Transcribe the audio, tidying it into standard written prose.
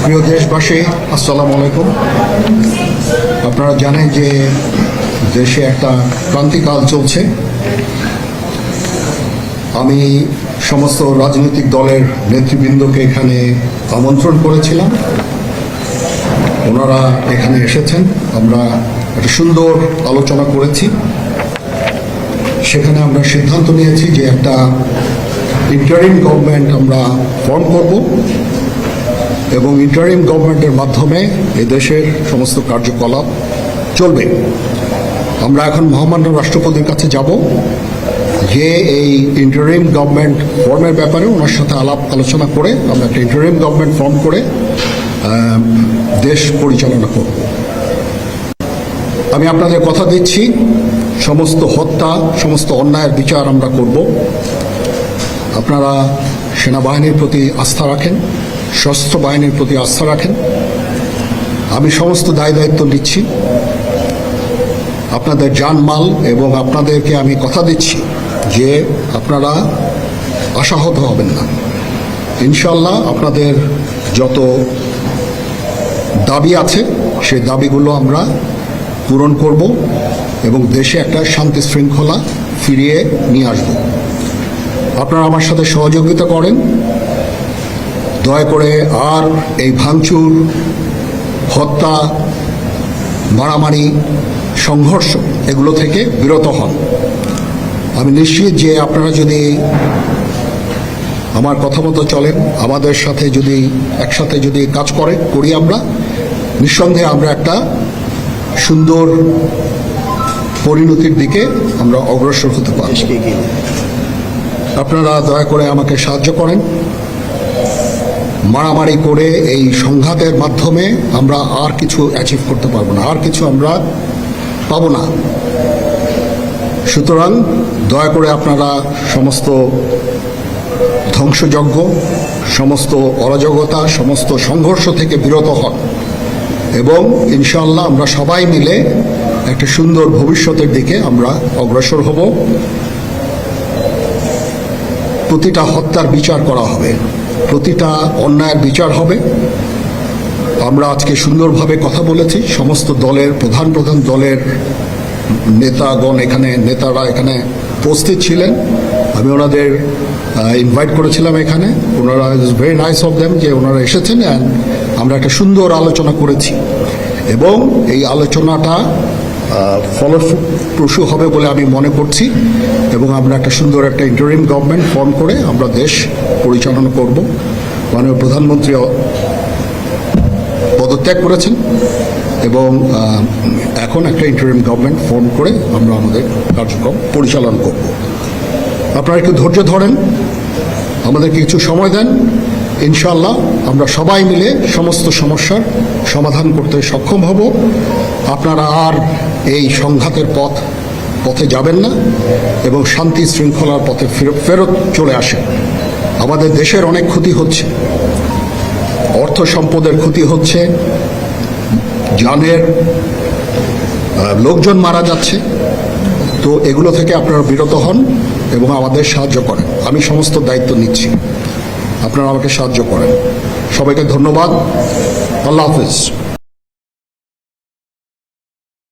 প্রিয় দেশবাসী, আসসালামু আলাইকুম। আপনারা জানেন যে দেশে একটা ক্রান্তিকাল চলছে। আমি সমস্ত রাজনৈতিক দলের নেতৃবৃন্দকে এখানে আমন্ত্রণ করেছিলাম, ওনারা এখানে এসেছেন। আমরা একটা সুন্দর আলোচনা করেছি। সেখানে আমরা সিদ্ধান্ত নিয়েছি যে একটা ইন্টারিম গভর্নমেন্ট আমরা ফর্ম করব এবং ইন্টারিম গভর্নমেন্টের মাধ্যমে এদেশের সমস্ত কার্যকলাপ চলবে। আমরা এখন মহামান্য রাষ্ট্রপতির কাছে যাব যে এই ইন্টারিম গভর্নমেন্ট ফর্মের ব্যাপারে ওনার সাথে আলোচনা করে আমরা একটা ইন্টারিম গভর্নমেন্ট ফর্ম করে দেশ পরিচালনা করব। আমি আপনাদের কথা দিচ্ছি, সমস্ত হত্যা, সমস্ত অন্যায়ের বিচার আমরা করব। আপনারা সেনাবাহিনীর প্রতি আস্থা রাখেন, সশস্ত্র বাহিনীর প্রতি আস্থা রাখেন। আমি সমস্ত দায়িত্ব নিচ্ছি, আপনাদের জানমাল, এবং আপনাদেরকে আমি কথা দিচ্ছি যে আপনারা আশাহত হবেন না। ইনশাল্লাহ আপনাদের যত দাবি আছে সেই দাবিগুলো আমরা পূরণ করব এবং দেশে একটা শান্তি শৃঙ্খলা ফিরিয়ে নিয়ে আসব। আপনারা আমার সাথে সহযোগিতা করেন। দয়া করে আর এই ভাঙচুর, হত্যা, মারামারি, সংঘর্ষ এগুলো থেকে বিরত হন। আমি নিশ্চিত যে আপনারা যদি আমার কথা মতো চলেন, আমাদের সাথে যদি একসাথে যদি কাজ করি আমরা, নিঃসন্দেহে আমরা একটা সুন্দর পরিণতির দিকে আমরা অগ্রসর হতে পারি। আপনারা দয়া করে আমাকে সাহায্য করেন। মারামারি করে এই সংঘাতের মাধ্যমে আমরা আর কিছু অ্যাচিভ করতে পারবো না, আর কিছু আমরা পাবো না। সুতরাং দয়া করে আপনারা সমস্ত ধ্বংসযজ্ঞ, সমস্ত অরাজকতা, সমস্ত সংঘর্ষ থেকে বিরত হন এবং ইনশাআল্লাহ আমরা সবাই মিলে একটা সুন্দর ভবিষ্যতের দিকে আমরা অগ্রসর হব। প্রতিটা হত্যার বিচার করা হবে, প্রতিটা অন্যায়ের বিচার হবে। আমরা আজকে সুন্দরভাবে কথা বলেছি। সমস্ত দলের প্রধান দলের নেতারা এখানে উপস্থিত ছিলেন। আমি ওনাদের ইনভাইট করেছিলাম এখানে। ওনারা ভেরি নাইস অফ দেম যে ওনারা এসেছেন, অ্যান্ড আমরা একটা সুন্দর আলোচনা করেছি এবং এই আলোচনাটা ফলপ্রসূ হবে বলে আমি মনে করছি এবং আমরা একটা সুন্দর একটা ইন্টারিম গভর্নমেন্ট ফর্ম করে আমরা দেশ পরিচালনা করব। মাননীয় প্রধানমন্ত্রী পদত্যাগ করেছেন এবং এখন একটা ইন্টারিম গভর্নমেন্ট ফর্ম করে আমরা আমাদের কার্যক্রম পরিচালনা করব। আপনারা একটু ধৈর্য ধরেন, আমাদেরকে কিছু সময় দেন। ইনশাআল্লাহ আমরা সবাই মিলে সমস্ত সমস্যার সমাধান করতে সক্ষম হব। আপনারা আর এই সংঘাতের পথে যাবেন না এবং শান্তি শৃঙ্খলার পথে ফেরত চলে আসেন। আমাদের দেশের অনেক ক্ষতি হচ্ছে, অর্থ সম্পদের ক্ষতি হচ্ছে, জানের লোকজন মারা যাচ্ছে। তো এগুলো থেকে আপনারা বিরত হন এবং আমাদের সাহায্য করেন। আমি সমস্ত দায়িত্ব নিচ্ছি, আপনারা আমাকে সাহায্য করেন। সবাইকে ধন্যবাদ। আল্লাহ হাফেজ।